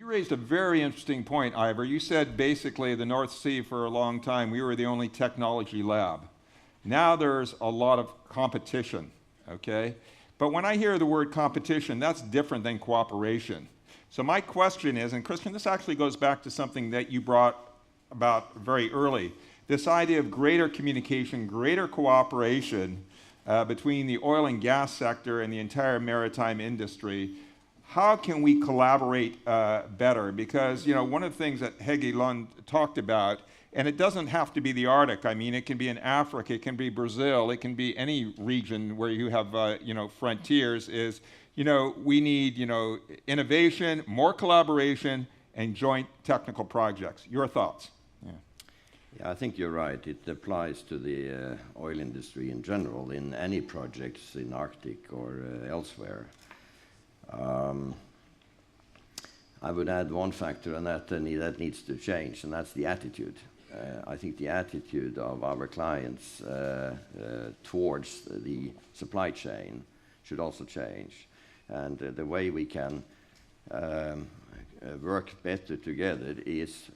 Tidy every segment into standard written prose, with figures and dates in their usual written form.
You raised a very interesting point, Ivor. You said basically the North Sea for a long time, we were the only technology lab. Now there's a lot of competition, okay? But when I hear the word competition, that's different than cooperation. So my question is, and Christian, this actually goes back to something that you brought about very early, this idea of greater communication, greater cooperation between the oil and gas sector and the entire maritime industry. How can we collaborate better? Because one of the things that Hege Lund talked about, and it doesn't have to be the Arctic. I mean, it can be in Africa, it can be Brazil, it can be any region where you have frontiers. Is we need innovation, more collaboration, and joint technical projects. Your thoughts? Yeah, I think you're right. It applies to the oil industry in general in any projects in Arctic or elsewhere. I would add one factor, and that needs to change, and that's the attitude. I think the attitude of our clients towards the supply chain should also change, and the way we can work better together is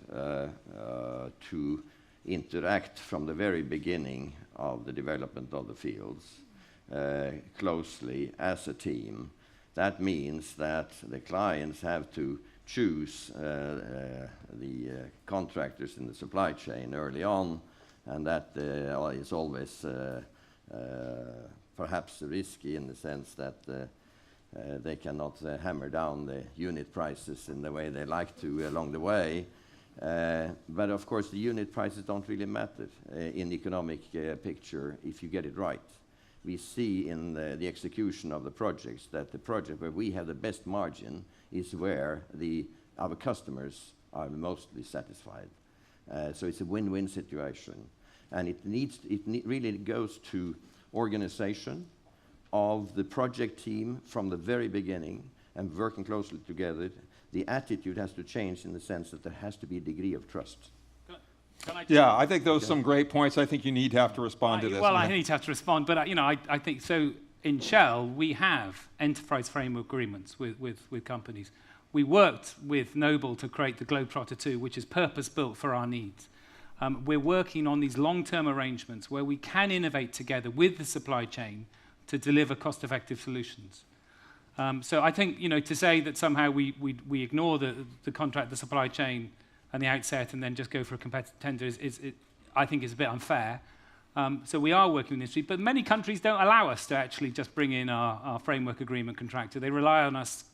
to interact from the very beginning of the development of the fields closely as a team. That means that the clients have to choose the contractors in the supply chain early on, and that is always perhaps risky in the sense that they cannot hammer down the unit prices in the way they like to along the way. But of course, the unit prices don't really matter in the economic picture if you get it right. We see in the execution of the projects that the project where we have the best margin is where our customers are mostly satisfied. So it's a win-win situation. And it really goes to organization of the project team from the very beginning and working closely together. The attitude has to change in the sense that there has to be a degree of trust. I think those are some great points. I think you need to have to respond to this. Well, I need to have to respond, but I think so. In Shell, we have enterprise framework agreements with companies. We worked with Noble to create the Globetrotter 2, which is purpose-built for our needs. We're working on these long-term arrangements where we can innovate together with the supply chain to deliver cost-effective solutions. So I think to say that somehow we ignore the contract, the supply chain, and the outset, and then just go for a competitive tender I think is a bit unfair. So we are working with the industry, but many countries don't allow us to actually just bring in our framework agreement contractor. They rely on us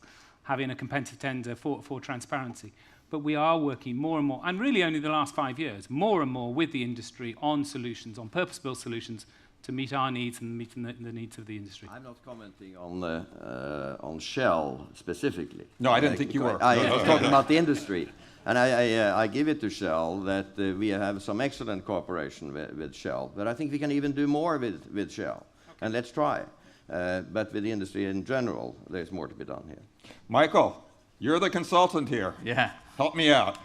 having a competitive tender for transparency. But we are working more and more, and really only the last 5 years, more and more with the industry on solutions, on purpose-built solutions to meet our needs and meet the needs of the industry. I'm not commenting on Shell specifically. No, I didn't think you were. I was talking about the industry. And I give it to Shell that we have some excellent cooperation with Shell, but I think we can even do more with Shell. Okay. And let's try. But with the industry in general, there's more to be done here. Michael, you're the consultant here. Yeah. Help me out.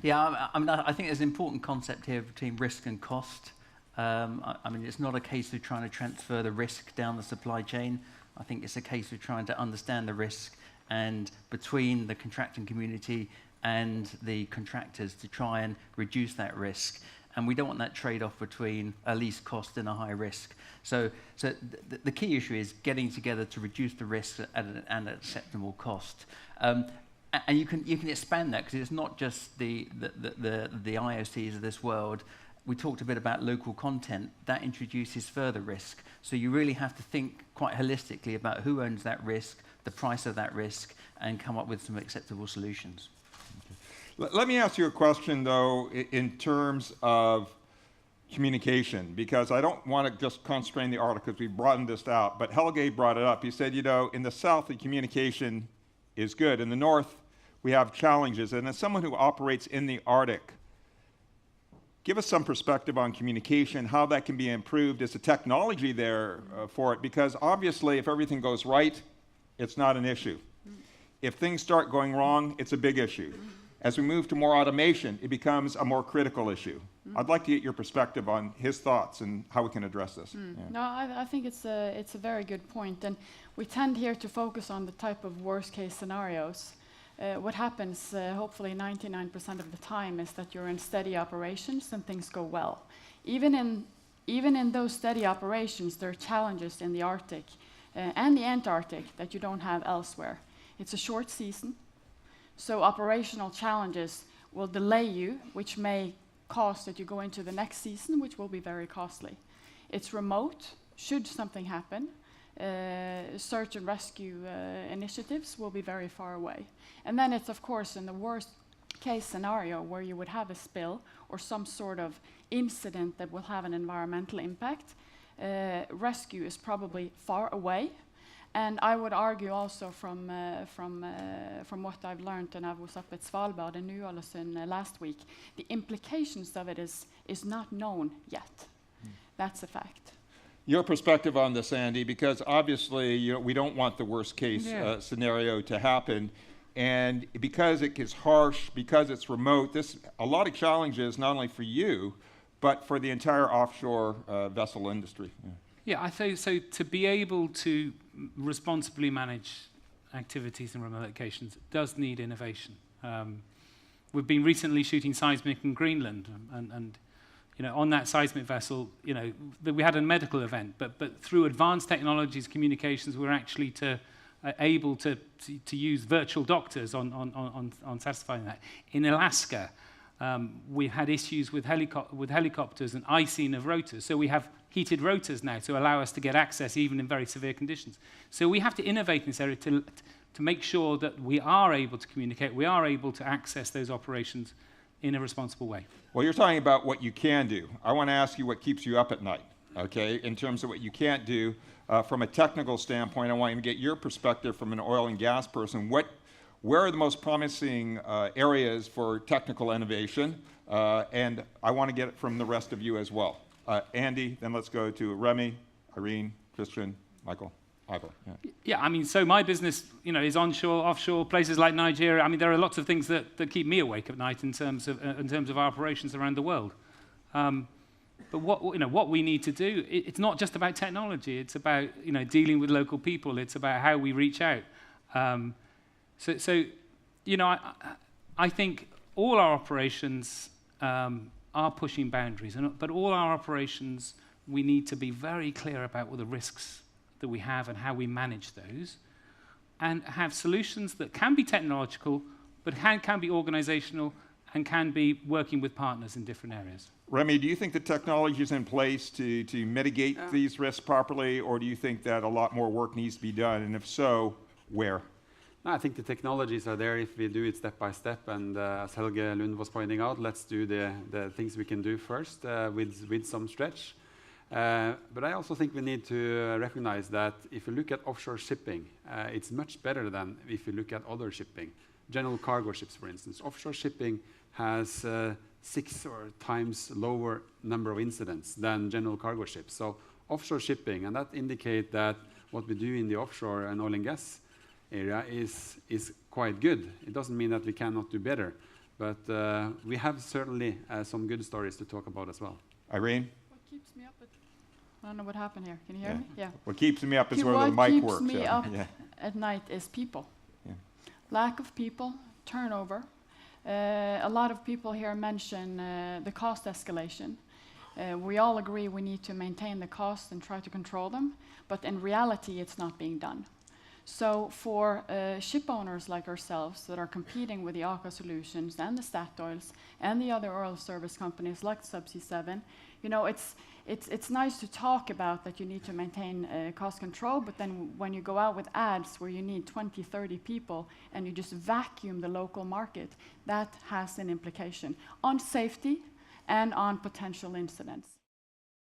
Yeah, I think there's an important concept here between risk and cost. It's not a case of trying to transfer the risk down the supply chain. I think it's a case of trying to understand the risk and between the contracting community and the contractors to try and reduce that risk. And we don't want that trade-off between a least cost and a high risk. So the key issue is getting together to reduce the risk at an acceptable cost. And you can expand that because it's not just the IOCs of this world. We talked a bit about local content. That introduces further risk. So you really have to think quite holistically about who owns that risk, the price of that risk, and come up with some acceptable solutions. Let me ask you a question, though, in terms of communication, because I don't want to just constrain the article because we broadened this out, but Helge brought it up. He said, in the South, the communication is good. In the North, we have challenges. And as someone who operates in the Arctic, give us some perspective on communication, how that can be improved. Is the technology there for it? Because obviously, if everything goes right, it's not an issue. If things start going wrong, it's a big issue. As we move to more automation, it becomes a more critical issue. I'd like to get your perspective on his thoughts and how we can address this. No, I think it's a very good point. And we tend here to focus on the type of worst case scenarios. what happens hopefully 99% of the time is that you're in steady operations and things go well. Even in those steady operations, there are challenges in the Arctic and the Antarctic that you don't have elsewhere. It's a short season, so operational challenges will delay you, which may cause that you go into the next season, which will be very costly. It's remote. Should something happen, search and rescue initiatives will be very far away. And then it's, of course, in the worst case scenario where you would have a spill or some sort of incident that will have an environmental impact, rescue is probably far away. And I would argue also from what I've learned, and I was up at Svalbard and Ny-Ålesund last week, the implications of it is not known yet. That's a fact. Your perspective on this, Andy, because obviously we don't want the worst case scenario to happen. And because it gets harsh, because it's remote, a lot of challenges not only for you, but for the entire offshore vessel industry. Yeah, I think so. To be able to responsibly manage activities in remote locations does need innovation. We've been recently shooting seismic in Greenland, and on that seismic vessel, we had a medical event, but through advanced technologies, communications, we're actually able to use virtual doctors on satisfying that. In Alaska, we've had issues with helicopters and icing of rotors. So we have heated rotors now to allow us to get access even in very severe conditions. So we have to innovate in this area to make sure that we are able to communicate, we are able to access those operations in a responsible way. Well, you're talking about what you can do. I want to ask you what keeps you up at night, okay? In terms of what you can't do, from a technical standpoint, I want you to get your perspective from an oil and gas person. Where are the most promising areas for technical innovation? And I want to get it from the rest of you as well. Andy, then let's go to Remy, Irene, Christian, Michael, Ivor. Yeah, I mean, so my business, is onshore, offshore, places like Nigeria. I mean, there are lots of things that keep me awake at night in terms of our operations around the world. But what we need to do, it's not just about technology. It's about dealing with local people. It's about how we reach out. I think all our operations are pushing boundaries, but all our operations, we need to be very clear about what the risks that we have and how we manage those, and have solutions that can be technological, but can be organizational and can be working with partners in different areas. Remy, do you think the technology is in place to mitigate these risks properly, or do you think that a lot more work needs to be done? And if so, where? No, I think the technologies are there if we do it step by step. And as Helge Lund was pointing out, let's do the things we can do first with some stretch. But I also think we need to recognize that if you look at offshore shipping, it's much better than if you look at other shipping. General cargo ships, for instance. Offshore shipping has 6 times lower number of incidents than general cargo ships. So offshore shipping, and that indicates that what we do in the offshore and oil and gas area is quite good. It doesn't mean that we cannot do better, but we have certainly some good stories to talk about as well. Irene? What keeps me up I don't know what happened here. Can you hear me? Yeah. What keeps me up is where the mic works. What keeps me up at night is people. Yeah. Lack of people, turnover. A lot of people here mention the cost escalation. We all agree we need to maintain the costs and try to control them, but in reality, it's not being done. So for ship owners like ourselves that are competing with the Aker Solutions and the Statoils and the other oil service companies like Subsea 7, it's nice to talk about that you need to maintain cost control, but then when you go out with ads where you need 20, 30 people and you just vacuum the local market, that has an implication on safety and on potential incidents.